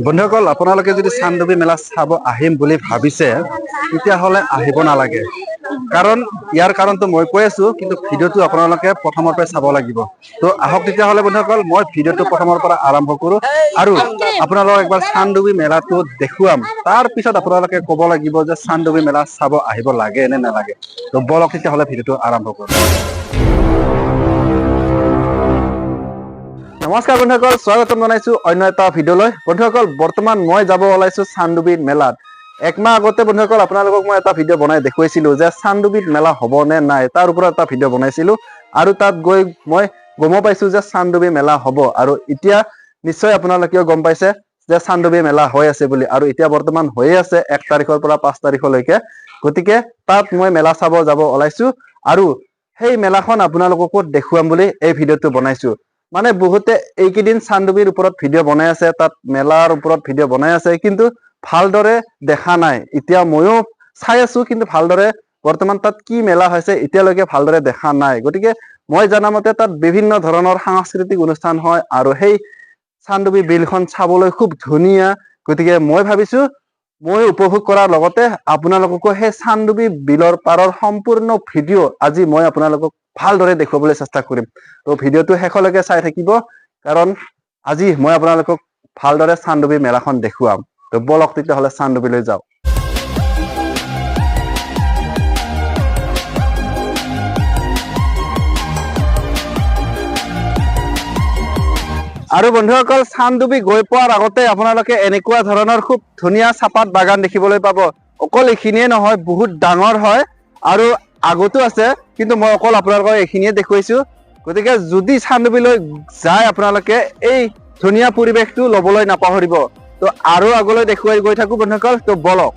বন্ধুসকল আপোনালোকে যদি চানডুবি মেলা চাব আহিম বুলি ভাবিছে তেতিয়াহ'লে আহিব নালাগে কাৰণ ইয়াৰ কাৰণটো মই কৈ আছো কিন্তু ভিডিঅ'টো আপোনালোকে প্ৰথমৰ পৰা চাব লাগিব তো আহক তেতিয়াহ'লে বন্ধুসকল মই ভিডিঅ'টো প্ৰথমৰ পৰা আৰম্ভ কৰোঁ আৰু আপোনালোকক একবাৰ চানডুবি মেলাটো দেখুৱাম তাৰ পিছত আপোনালোকে ক'ব লাগিব যে চানডুবি মেলা চাব আহিব লাগে নে নালাগে তো বলক তেতিয়াহ'লে ভিডিঅ'টো আৰম্ভ কৰোঁ। নমস্কাৰ বন্ধুসকল স্বাগতম জনাইছো অন্য এটা ভিডিঅ'লৈ। বন্ধুসকল বৰ্তমান মই যাব ওলাইছো চানডুবি মেলাত। একমাহ আগতে বন্ধুসকল আপোনালোকক মই এটা ভিডিঅ' বনাই দেখুৱাইছিলো যে চানডুবিত মেলা হ'ব নে নাই তাৰ ওপৰত এটা ভিডিঅ' বনাইছিলো আৰু তাত গৈ মই গম পাইছো যে চানডুবি মেলা হ'ব আৰু এতিয়া নিশ্চয় আপোনালোকেও গম পাইছে যে চানডুবি মেলা হৈ আছে বুলি আৰু এতিয়া বৰ্তমান হৈয়ে আছে 1 তাৰিখৰ পৰা 5 তাৰিখলৈকে। গতিকে তাত মই মেলা চাব যাব ওলাইছো আৰু সেই মেলাখন আপোনালোককো দেখুৱাম বুলি এই ভিডিঅ'টো বনাইছো। মানে বহুতে এইকেইদিন চানডুবিৰ ওপৰত ভিডিঅ' বনাই আছে, তাত মেলাৰ ওপৰত ভিডিঅ' বনাই আছে কিন্তু ভালদৰে দেখা নাই। এতিয়া ময়ো চাই আছো কিন্তু ভালদৰে বৰ্তমান তাত কি মেলা হৈছে এতিয়ালৈকে ভালদৰে দেখা নাই। গতিকে মই জানামতে তাত বিভিন্ন ধৰণৰ সাংস্কৃতিক অনুষ্ঠান হয় আৰু সেই চানডুবি বিলখন চাবলৈ খুব ধুনীয়া। গতিকে মই ভাবিছো মই উপভোগ কৰাৰ লগতে আপোনালোককো সেই চানডুবি বিলৰ পাৰৰ সম্পূৰ্ণ ভিডিঅ' আজি মই আপোনালোকক ভালদৰে দেখুৱাবলৈ চেষ্টা কৰিম। তো ভিডিঅ'টো শেষলৈকে চাই থাকিব কাৰণ আজি মই আপোনালোকক ভালদৰে চানডুবি মেলাখন দেখুৱাম। তো বলক তেতিয়াহ'লে চানডুবিলৈ যাওঁ। আৰু বন্ধুসকল চানডুবি গৈ পোৱাৰ আগতে আপোনালোকে এনেকুৱা ধৰণৰ খুব ধুনীয়া চাহপাত বাগান দেখিবলৈ পাব। অকল এইখিনিয়ে নহয়, বহুত ডাঙৰ হয় আৰু আগতো আছে কিন্তু মই অকল আপোনালোকক এইখিনিয়ে দেখুৱাইছো। গতিকে যদি চানডুবিলৈ যায় আপোনালোকে এই ধুনীয়া পৰিৱেশটো ল'বলৈ নাপাহৰিব। তো আৰু আগলৈ দেখুৱাই গৈ থাকো বন্ধুসকল। তো বলক।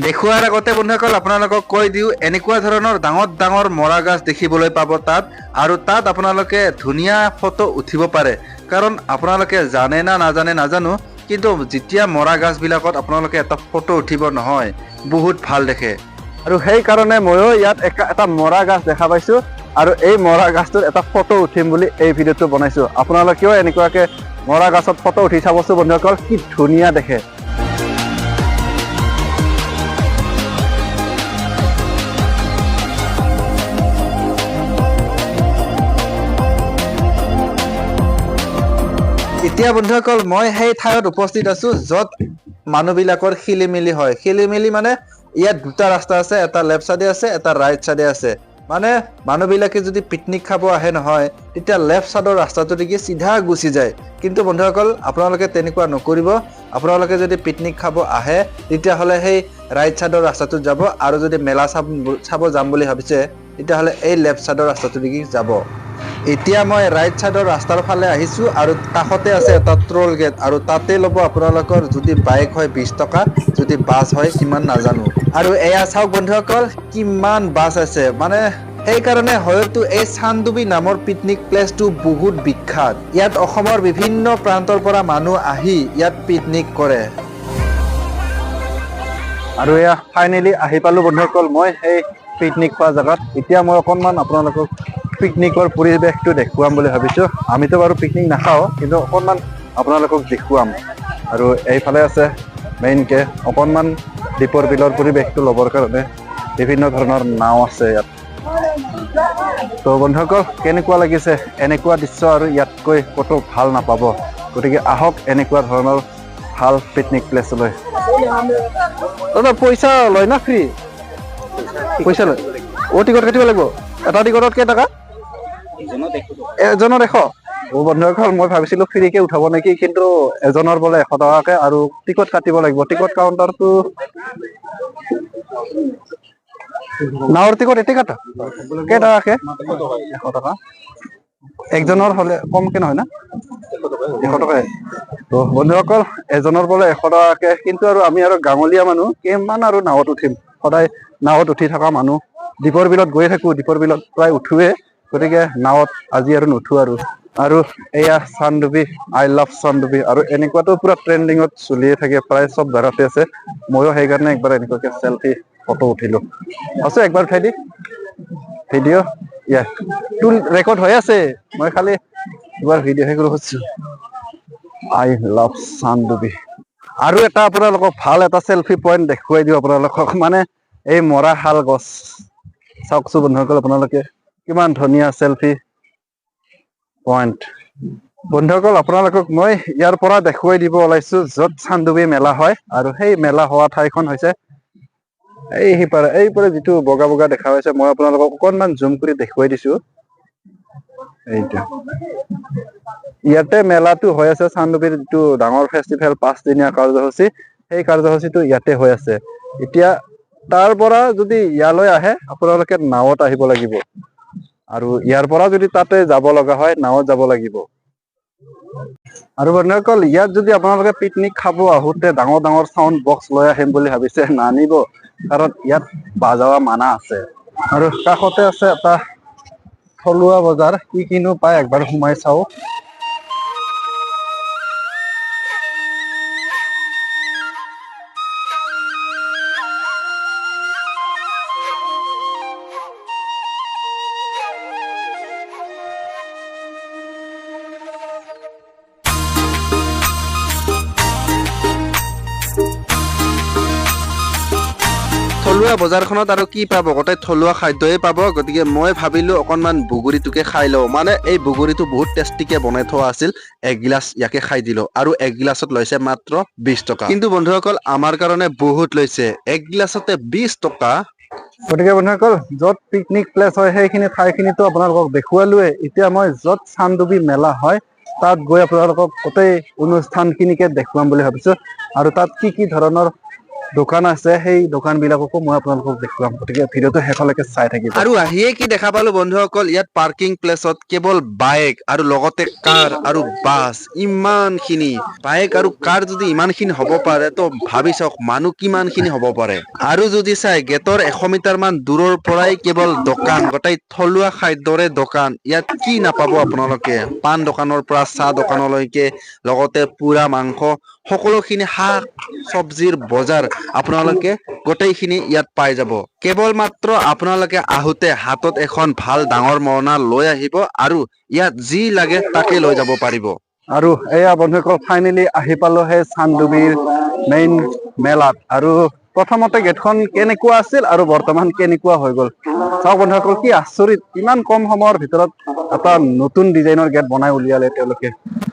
দেখুৱাৰ আগতে বন্ধুসকল আপোনালোকক কৈ দিওঁ এনেকুৱা ধৰণৰ ডাঙৰ ডাঙৰ মৰা গাছ দেখিবলৈ পাব তাত আৰু তাত আপোনালোকে ধুনীয়া ফটো উঠিব পাৰে। কাৰণ আপোনালোকে জানে না নাজানে নাজানো কিন্তু যেতিয়া মৰা গাছবিলাকত আপোনালোকে এটা ফটো উঠিব নহয় বহুত ভাল দেখে আৰু সেইকাৰণে ময়ো ইয়াত এটা মৰা গাছ দেখা পাইছো আৰু এই মৰা গাছটোৰ এটা ফটো উঠিম বুলি এই ভিডিঅ'টো বনাইছো। আপোনালোকেও এনেকুৱাকে মৰা গাছত ফটো উঠি চাবচোন বন্ধুসকল, কি ধুনীয়া দেখে। এতিয়া বন্ধুসকল মই সেই ঠাইত উপস্থিত আছো য'ত মানুহবিলাকৰ খেলিমেলি হয়। খেলিমেলি মানে ইয়াত দুটা ৰাস্তা আছে, এটা লেফ্ট চাইডে আছে এটা ৰাইট চাইডে আছে। মানে মানুহবিলাকে যদি পিকনিক খাব আহে নহয় তেতিয়া লেফ্ট চাইডৰ ৰাস্তাটো দেখি চিধা গুচি যায়। কিন্তু বন্ধুসকল আপোনালোকে তেনেকুৱা নকৰিব। আপোনালোকে যদি পিকনিক খাব আহে তেতিয়াহ'লে সেই ৰাইট চাইডৰ ৰাস্তাটোত যাব আৰু যদি মেলা চাব যাম বুলি ভাবিছে তেতিয়াহ'লে এই লেফ্ট চাইডৰ ৰাস্তাটো দেখি যাব। এতিয়া মই ৰাইট চাইডৰ ৰাস্তাৰ ফালে আহিছো আৰু কাষতে আছে এটা ট্ৰল গেট আৰু তাতে ল'ব আপোনালোকৰ যদি বাইক হয় 20 টকা, যদি বাছ হয় কিমান নাজানো। আৰু এয়া চাওক বন্ধুসকল কিমান বাছ আছে। মানে সেইকাৰণে হয়তো এই চানডুবি নামৰ পিকনিক প্লেচটো বহুত বিখ্যাত। ইয়াত অসমৰ বিভিন্ন প্ৰান্তৰ পৰা মানুহ আহি ইয়াত পিকনিক কৰে। আৰু এয়া ফাইনেলি আহি পালো বন্ধুসকল মই সেই পিকনিক খোৱা জেগাত। এতিয়া মই অকণমান আপোনালোকক পিকনিকৰ পৰিৱেশটো দেখুৱাম বুলি ভাবিছো। আমিতো বাৰু পিকনিক নাখাওঁ কিন্তু অকণমান আপোনালোকক দেখুৱাম। আৰু এইফালে আছে মেইনকে অকণমান দীপৰ বিলৰ পৰিৱেশটো ল'বৰ কাৰণে বিভিন্ন ধৰণৰ নাও আছে ইয়াত। তো বন্ধুসকল কেনেকুৱা লাগিছে এনেকুৱা দৃশ্য আৰু ইয়াতকৈ ক'তো ভাল নাপাব। গতিকে আহক এনেকুৱা ধৰণৰ ভাল পিকনিক প্লেচলৈ। দাদা পইচা লয় না ফ্ৰী? পইচা লয়। টিকট কাটিব লাগিব। এটা টিকটত কেই টকা? এজনৰ 100। বন্ধুসকল মই ভাবিছিলো ফ্ৰীকে উঠাব নেকি কিন্তু এজনৰ বোলে 100 টকাকে আৰু টিকট কাটিব লাগিব। টিকট কাউণ্টাৰটো নাৱৰ টিকট এতে কাটা কেই টকাকে? 100 টকা। একজনৰ হলে কমকে নহয় না? 100 টকাই। তো বন্ধুসকল এজনৰ বোলে 100 টকাকে কিন্তু আৰু আমি আৰু গাঁৱলীয়া মানুহ কিমান আৰু নাৱত উঠিম। সদায় নাৱত উঠি থকা মানুহ দীপৰ বিলত গৈ থাকো, দীপৰ বিলত প্ৰায় উঠোৱে। গতিকে নাৱত আজি আৰু নুঠো আৰু এয়া চানডুবি, আই লাভ চানডুবি। আৰু এনেকুৱাতো পুৰা ট্ৰেণ্ডিঙত চলিয়ে থাকে, প্ৰায় চব জাগাতে আছে। ময়ো সেইকাৰণে একবাৰ এনেকুৱাকে চেলফি ফটো উঠিলো। আছে একবাৰ উঠাই দি ভিডিঅ' ৰেকৰ্ড হৈ আছে। মই খালি এবাৰ ভিডিঅ'হে কৰিব খুজিছো। I love Chandubi. আৰু এটা আপোনালোকক ভাল এটা চেলফি পইণ্ট দেখুৱাই দিওঁ আপোনালোকক, মানে এই মৰা শাল গছ চাওকচোন বন্ধুসকল, আপোনালোকে কিমান ধুনীয়া চেলফি পইণ্ট। বন্ধুসকল আপোনালোকক মই ইয়াৰ পৰা দেখুৱাই দিব ওলাইছো য'ত চান্দুবি মেলা হয়, আৰু সেই মেলা হোৱা ঠাইখন হৈছে এইপাৰে যিটো বগা বগা দেখা পাইছে, মই আপোনালোকক অকনমান জুম কৰি দেখুৱাই দিছো। এইটো ইয়াতে মেলাটো হৈ আছে, চান্দুবিৰ যিটো ডাঙৰ ফেষ্টিভেল 5 দিনীয়া কাৰ্যসূচী, সেই কাৰ্যসূচীটো ইয়াতে হৈ আছে। এতিয়া তাৰ পৰা যদি ইয়ালৈ আহে আপোনালোকে নাৱত আহিব লাগিব, আৰু ইয়াৰ পৰা যদি তাতে যাব লগা হয় নাৱত যাব লাগিব। আৰু বন্ধুসকল ইয়াত যদি আপোনালোকে পিকনিক খাব আহোঁতে ডাঙৰ ডাঙৰ চাউণ্ড বক্স লৈ আহিম বুলি ভাবিছে, নানিব, কাৰণ ইয়াত বাজোৱা মানা আছে। আৰু কাষতে আছে এটা থলুৱা বজাৰ, কি কিনো পায় একবাৰ সোমাই চাওঁ। থলুৱা বজাৰখনত আৰু কি পাব, গোটেই থলুৱা খাদ্যই পাব। গতিকে মই ভাবিলো অকনমান বুগুৰিটোকে খাই লওঁ, মানে এই বুগুৰিটো বহুত টেষ্টিকে বনাই থোৱা আছিল। এক গিলাচ ইয়াকে খাই দিলো, আৰু এক গিলাচত লৈছে মাত্ৰ 20 টকা। কিন্তু বন্ধুসকল আমাৰ কাৰণে বহুত লৈছে, এক গিলাচতে 20 টকা। গতিকে বন্ধুসকল য'ত পিকনিক প্লেচ হয় সেইখিনি ঠাইখিনিতো আপোনালোকক দেখুৱালোৱে। এতিয়া মই য'ত চান্দুবি মেলা হয় তাত গৈ আপোনালোকক গোটেই অনুষ্ঠানখিনিকে দেখুৱাম বুলি ভাবিছো, আৰু তাত কি কি ধৰণৰ দোকান আছে সেই দোকান বিলাককো মই আপোনালোকক দেখুৱাম। গতিকে ভিডিঅ'টো শেষলৈকে চাই থাকিব। আৰু আহিয়ে কি দেখা পালো বন্ধুসকল, ইয়াত পাৰ্কিং প্লেচত কেৱল বাইক আৰু লগতে কাৰ আৰু বাছ, ইমানখিনি বাইক আৰু কাৰ যদি ইমানখিনি হ'ব পাৰে তো ভাবি চাওক মানুহ কিমানখিনি হ'ব পাৰে। আৰু যদি চাই গেটৰ 100 মিটাৰ মান দূৰৰ পৰাই কেৱল দোকান, গোটেই থলুৱা খাদ্যৰে দোকান। ইয়াত কি নাপাব আপোনালোকে, পাণ দোকানৰ পৰা চাহ দোকানলৈকে, লগতে পুৰা মাংস, সকলোখিনি শাক চব্জিৰ বজাৰ আপোনালোকে গোটেইখিনি ইয়াত পাই যাব। কেৱল মাত্ৰ আপোনালোকে আহোতে হাতত এখন ভাল ডাঙৰ মৰণা লৈ আহিব, আৰু ইয়াত যি লাগে তাকে লৈ যাব পাৰিব। আৰু এয়া বন্ধুসকল ফাইনেলি আহি পালো সেই চান্দুবিৰ মেইন মেলাত। আৰু প্ৰথমতে গেটখন কেনেকুৱা আছিল আৰু বৰ্তমান কেনেকুৱা হৈ গ'ল চাওক বন্ধুসকল, কি আচৰিত, ইমান কম সময়ৰ ভিতৰত এটা নতুন ডিজাইনৰ গেট বনাই উলিয়ালে তেওঁলোকে।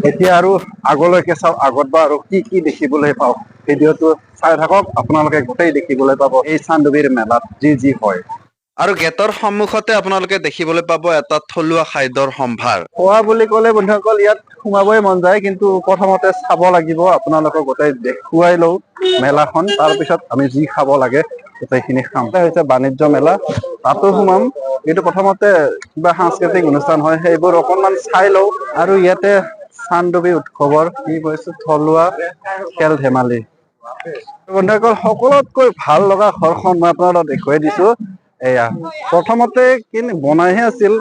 এতিয়া আৰু আগলৈকে চাওক, আগত বা আৰু কি কি দেখিবলৈ পাওঁ। ভিডিঅ'টো চাই থাকক, আপোনালোকে গোটেই দেখিবলৈ পাব এই চান্দুবিৰ মেলাত যি যি হয়। আৰু গেটৰ সন্মুখতে আপোনালোকে দেখিবলৈ পাব এটা থলুৱা খাদ্যৰ সম্ভাৰ। খোৱা বুলি ক'লে বন্ধুসকল ইয়াত সোমাবই মন যায়, কিন্তু প্ৰথমতে চাব লাগিব। আপোনালোকক গোটেই দেখুৱাই লওঁ মেলাখন, তাৰপিছত আমি যি খাব লাগে গোটেইখিনি খাম। এটা হৈছে বাণিজ্য মেলা, তাতো সোমাম, কিন্তু প্ৰথমতে কিবা সাংস্কৃতিক অনুষ্ঠান হয় সেইবোৰ অকনমান চাই লওঁ। আৰু ইয়াতে চান্দুবি উৎসৱৰ কি কৈছো থলুৱা খেল ধেমালি। বন্ধুসকল সকলোতকৈ ভাল লগা ঘৰখন মই আপোনালোকক দেখুৱাই দিছো। এয়া প্ৰথমতে বনাইহে আছিল,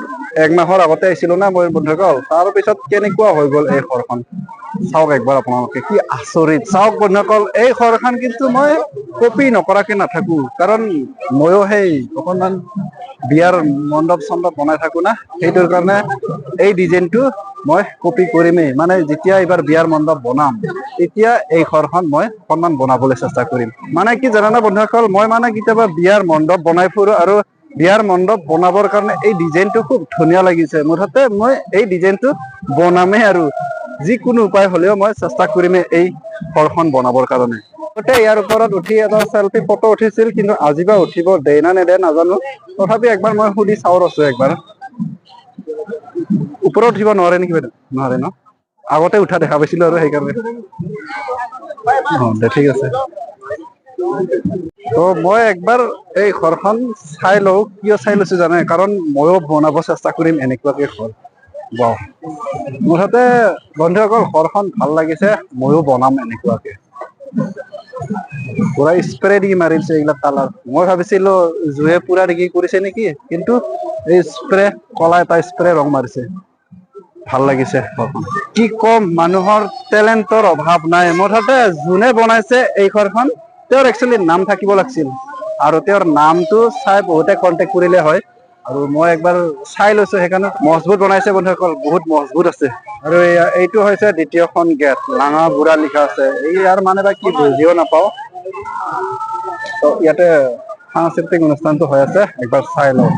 1 মাহৰ আগতে আহিছিলো না মই বন্ধুসকল, তাৰ পিছত কেনেকুৱা হৈ গ'ল এই ঘৰখন চাওক একবাৰ আপোনালোকে, কি আচৰিত। চাওক বন্ধুসকল এই ঘৰখন কিন্তু মই কপি নকৰাকে নাথাকো, কাৰণ ময়ো সেই অকনমান বিয়াৰ মণ্ডপ চণ্ডপ বনাই থাকো না, সেইটোৰ কাৰণে এই ডিজাইনটো মই কপি কৰিমেই। মানে যেতিয়া এইবাৰ বিয়াৰ মণ্ডপ বনাম তেতিয়া এই ঘৰখন মই অকনমান বনাবলৈ চেষ্টা কৰিম। মানে কি জানানে বন্ধুসকল, মই মানে কেতিয়াবা বিয়াৰ মণ্ডপ বনাই ফুৰো, আৰু বিয়াৰ মণ্ডপ বনাবৰ কাৰণে এই ডিজাইনটো খুব ধুনীয়া লাগিছে। মুঠতে মই এই ডিজাইনটো বনামেই, আৰু যিকোনো উপায় হলেও মই চেষ্টা কৰিমেই এই ঘৰখন বনাবৰ কাৰণে। গোটেই ইয়াৰ ওপৰত উঠি এটা চেলফি ফটো উঠিছিল, কিন্তু আজি বা উঠিব দেই না নেদে নাজানো। তথাপি একবাৰ মই সুধি চাওঁ আছো একবাৰ। ওপৰত উঠিব নোৱাৰে নেকি বাইদেউ? নোৱাৰে ন, আগতে উঠা দেখা পাইছিলো আৰু সেইকাৰণে। দে ঠিক আছে। তো মই একবাৰ এই ঘৰখন চাই লওঁ। কিয় চাই লৈছো জানে, কাৰণ ময়ো বনাব চেষ্টা কৰিম এনেকুৱাকে ঘৰ। বাহ, মুঠতে বন্ধুসকল ঘৰখন ভাল লাগিছে, ময়ো বনাম এনেকুৱাকে। পুৰা স্প্ৰে দি মাৰিছে এইবিলাক কালাৰ। মই ভাবিছিলো জুয়ে পুৰা ডিগ্ৰী কৰিছে নেকি, কিন্তু এই স্প্ৰে কলা এটা স্প্ৰে ৰং মাৰিছে। ভাল লাগিছে ঘৰখন। কি কম, মানুহৰ টেলেণ্টৰ অভাৱ নাই। মুঠতে যোনে বনাইছে এই ঘৰখন তেওঁৰ একচুৱেলি নাম থাকিব লাগিছিল, আৰু তেওঁৰ নামটো চাই বহুতে কন্টেক্ট কৰিলে হয়। আৰু মই একবাৰ চাই লৈছো সেইকাৰণে মজবুত বনাইছে বন্ধুসকল বহুত মজবুত আছে আৰু এইটো হৈছে দ্বিতীয়খন গেট লাঙা বুঢ়া লিখা আছে এই ইয়াৰ মানে বা কি বুজিও নাপাওঁ তো ইয়াতে সাংস্কৃতিক অনুষ্ঠানটো হৈ আছে একবাৰ চাই লওঁ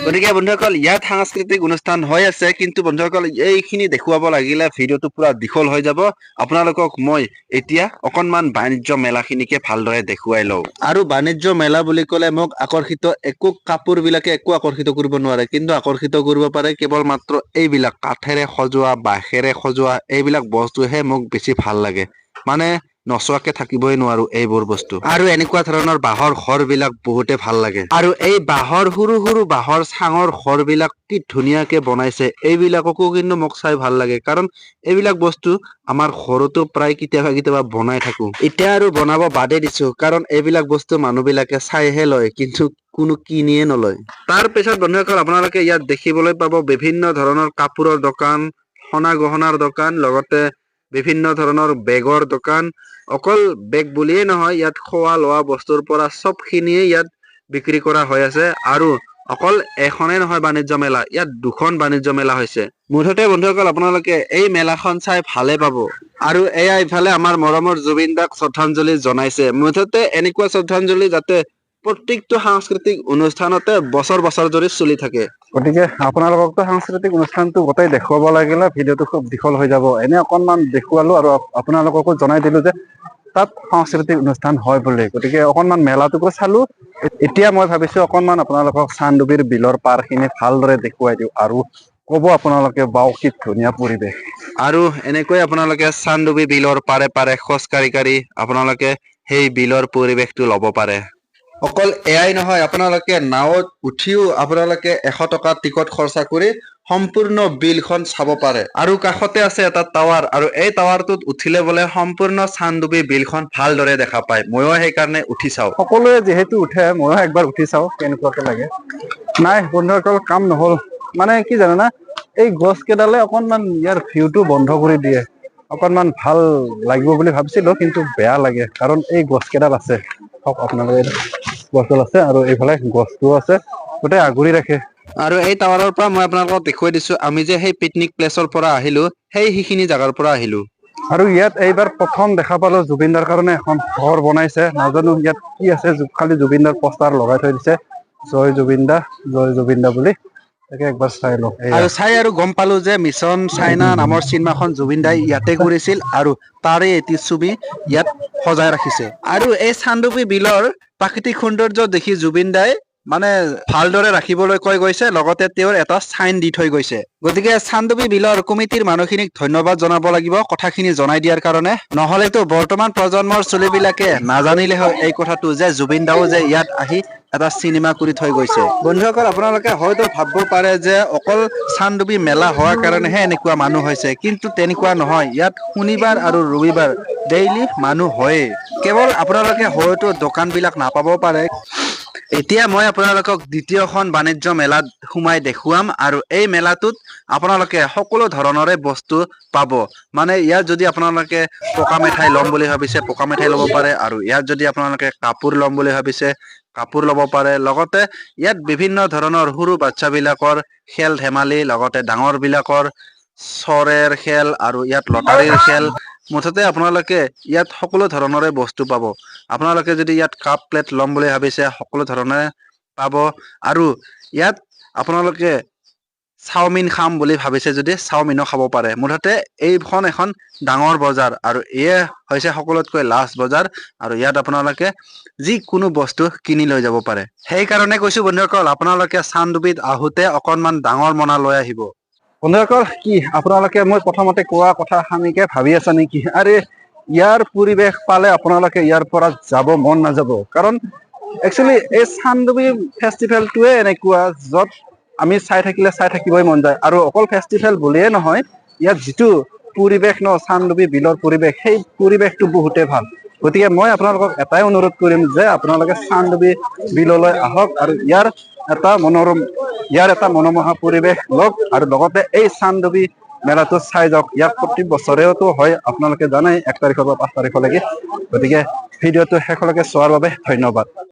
গতিকে বন্ধুসকল ইয়াত সাংস্কৃতিক অনুষ্ঠান হৈ আছে কিন্তু বন্ধুসকল এইখিনি দেখুৱাব লাগিলে ভিডিঅ'টো পুৰা দীঘল হৈ যাব আপোনালোকক মই এতিয়া অকনমান বাণিজ্য মেলাখিনিকে ভালদৰে দেখুৱাই লওঁ আৰু বাণিজ্য মেলা বুলি ক'লে মোক আকৰ্ষিত একো কাপোৰ বিলাকে একো আকৰ্ষিত কৰিব নোৱাৰে কিন্তু আকৰ্ষিত কৰিব পাৰে কেৱল মাত্ৰ এইবিলাক কাঠেৰে সজোৱা বাঁহেৰে সজোৱা এইবিলাক বস্তুহে মোক বেছি ভাল লাগে মানে নচোৱাকে থাকিবই নোৱাৰো এইবোৰ বস্তু আৰু এনেকুৱা ধৰণৰ বাঁহৰ ঘৰ বিলাক বহুতে ভাল লাগে আৰু এই বাঁহৰ সৰু সৰু বাঁহৰ চাঙৰ ঘৰ বিলাক কি ধুনীয়াকে বনাইছে এইবিলাককো কিন্তু মোক চাই ভাল লাগে কাৰণ এইবিলাক বস্তু আমাৰ ঘৰতো প্ৰায় কেতিয়াবা বনাই থাকো এতিয়া আৰু বনাব বাদে দিছো কাৰণ এইবিলাক বস্তু মানুহ বিলাকে চাইহে লয় কিন্তু কোনো কিনিয়ে নলয় তাৰ পিছত বন্ধুসকল আপোনালোকে ইয়াত দেখিবলৈ পাব বিভিন্ন ধৰণৰ কাপোৰৰ দোকান সোণা গহনাৰ দোকান লগতে বিভিন্ন ধৰণৰ বেগৰ দোকান অকল বেগ বুলিয়ে নহয় ইয়াত খোৱা লোৱা বস্তুৰ পৰা চবখিনিয়ে ইয়াত বিক্ৰী কৰা হৈ আছে আৰু অকল এখনেই নহয় বাণিজ্য মেলা ইয়াত দুখন বাণিজ্য মেলা হৈছে মুঠতে বন্ধুসকল আপোনালোকে এই মেলাখন চাই ভালে পাব আৰু এয়া ইফালে আমাৰ মৰমৰ জুবিন দাক শ্ৰদ্ধাঞ্জলি জনাইছে মুঠতে এনেকুৱা শ্ৰদ্ধাঞ্জলি যাতে প্ৰত্যেকটো সাংস্কৃতিক অনুষ্ঠানতে বছৰ বছৰ ধৰি চলি থাকে গতিকে আপোনালোককতো সাংস্কৃতিক অনুষ্ঠানটো গোটেই দেখুৱাব লাগিলে ভিডিঅ'টো খুব দীঘল হৈ যাব এনে অকনমান দেখুৱালো আৰু আপোনালোককো জনাই দিলো যে তাত সাংস্কৃতিক অনুষ্ঠান হয় বুলি গতিকে অকনমান মেলাটোকো চালো এতিয়া মই ভাবিছো অকনমান আপোনালোকক চান্দুবিৰ বিলৰ পাৰখিনি ভালদৰে দেখুৱাই দিওঁ আৰু ক'ব আপোনালোকে বাও কি ধুনীয়া পৰিৱেশ আৰু এনেকৈ আপোনালোকে চান্দুবি বিলৰ পাৰে পাৰে খোজ কাঢ়ি আপোনালোকে সেই বিলৰ পৰিৱেশটো ল'ব পাৰে অকল এয়াই নহয় আপোনালোকে নাওত উঠিও আপোনালোকে 100 টকা টিকট খৰচা কৰি সম্পূৰ্ণ বিলখন চাব পাৰে আৰু কাষতে আছে এটা টাৱাৰ আৰু এই টাৱাৰটোত উঠিলে বোলে সম্পূৰ্ণ চান্দুবি বিলখন ভালদৰে দেখা পায় ময়ো সেইকাৰণে উঠি চাওঁ সকলোৱে যিহেতু উঠে ময়ো একবাৰ উঠি চাওঁ কেনেকুৱাকে লাগে নাই বন্ধুসকল কাম নহল মানে কি জানে না এই গছ কেইডালে অকনমান ইয়াৰ ভিউটো বন্ধ কৰি দিয়ে অকনমান ভাল লাগিব বুলি ভাবিছিলো কিন্তু বেয়া লাগে কাৰণ এই গছ কেইডাল আছে আপোনালোকে গছডাল আছে আৰু এইফালে গছটোও আছে গোটেই আগুৰি ৰাখে আৰু এই টাৱাৰৰ পৰা মই আপোনালোকক দেখুৱাই দিছো আমি যে সেই পিকনিক প্লেচৰ পৰা আহিলো সেইখিনি জাগাৰ পৰা আহিলো আৰু ইয়াত এইবাৰ প্ৰথম দেখা পালো জুবিনদাৰ কাৰণে এখন ঘৰ বনাইছে নাজানো ইয়াত কি আছে খালি জুবিনদাৰ পোষ্টাৰ লগাই থৈ দিছে জয় জুবিনদা বুলি তাকে একবাৰ চাই লওঁ আৰু চাই আৰু গম পালো যে মিছন চাইনা নামৰ চিনেমাখন জুবিন দাই ইয়াতে কৰিছিল আৰু তাৰে এটি ছবি ইয়াত সজাই ৰাখিছে আৰু এই চান্দুবি বিলৰ প্ৰাকৃতিক সৌন্দৰ্য দেখি জুবিন দাই মানে ভালদৰে ৰাখিবলৈ কৈ গৈছে লগতে তেওঁৰ এটা চাইন দি থৈ গৈছে গতিকে চান্দুবি বিলৰ কমিটিৰ মানুহখিনিক ধন্যবাদ জনাব লাগিব কথাখিনি জনাই দিয়াৰ কাৰণে নহলেতো বৰ্তমান প্ৰজন্মৰ চলিবিলাকে নাজানিলে হয় এই কথাটো যে জুবিন দাও যে ইয়াত আহি এটা চিনেমা কৰি থৈ গৈছে বন্ধুসকল আপোনালোকে হয়তো ভাবিব পাৰে যে অকল চান্দুবি মেলা হোৱাৰ কাৰণেহে এনেকুৱা মানুহ হৈছে কিন্তু তেনেকুৱা নহয় ইয়াত শনিবাৰ আৰু ৰবিবাৰ ডেইলি মানুহ হয়ে কেৱল আপোনালোকে হয়তো দোকানবিলাক নাপাব পাৰে এতিয়া মই আপোনালোকক দ্বিতীয়খন বাণিজ্য মেলাত সোমাই দেখুৱাম আৰু এই মেলাটোত আপোনালোকে সকলো ধৰণৰে বস্তু পাব মানে ইয়াত যদি আপোনালোকে পকা মিঠাই ল'ম বুলি ভাবিছে পকা মিঠাই ল'ব পাৰে আৰু ইয়াত যদি আপোনালোকে কাপোৰ ল'ম বুলি ভাবিছে কাপোৰ ল'ব পাৰে লগতে ইয়াত বিভিন্ন ধৰণৰ সৰু বাচ্চাবিলাকৰ খেল ধেমালি লগতে ডাঙৰ বিলাকৰ চৰেৰ খেল আৰু ইয়াত লটাৰীৰ খেল মুঠতে আপোনালোকে ইয়াত সকলো ধৰণৰে বস্তু পাব আপোনালোকে যদি ইয়াত কাপ প্লেট ল'ম বুলি ভাবিছে সকলো ধৰণে পাব আৰু ইয়াত আপোনালোকে চাওমিন খাম বুলি ভাবিছে যদি চাওমিনো খাব পাৰে মুঠতে এইখন এখন ডাঙৰ বজাৰ আৰু এয়ে হৈছে সকলোতকৈ লাষ্ট বজাৰ আৰু ইয়াত আপোনালোকে যিকোনো বস্তু কিনি লৈ যাব পাৰে সেইকাৰণে কৈছো বন্ধুসকল আপোনালোকে চান্দুবিত আহোঁতে অকনমান ডাঙৰ মনা লৈ আহিব বন্ধুসকল কি আপোনালোকে মই প্ৰথমতে কোৱা কথাখিনিকে ভাবি আছা নেকি আৰে ইয়াৰ পৰিৱেশ পালে আপোনালোকে ইয়াৰ পৰা যাব মন নাযাব কাৰণ একচুৱেলি এই চান্দুবি ফেষ্টিভেলটোৱে এনেকুৱা য'ত আমি চাই থাকিবই মন যায়। আৰু অকল ফেষ্টিভেল বুলিয়ে নহয়, ইয়াত যিটো পৰিৱেশ ন চানডুবি বিলৰ পৰিৱেশ, সেই পৰিৱেশটো বহুতে ভাল। গতিকে মই আপোনালোকক এটাই অনুৰোধ কৰিম যে আপোনালোকে চানডুবি বিললৈ আহক আৰু ইয়াৰ এটা মনোমোহা পৰিৱেশ লওক আৰু লগতে এই চানডুবি মেলাটো চাই যাওক। ইয়াত প্ৰতি বছৰেওতো হয়, আপোনালোকে জানে 1 তাৰিখৰ পৰা 5 তাৰিখলৈকে। গতিকে ভিডিঅ'টো শেষলৈকে চোৱাৰ বাবে ধন্যবাদ।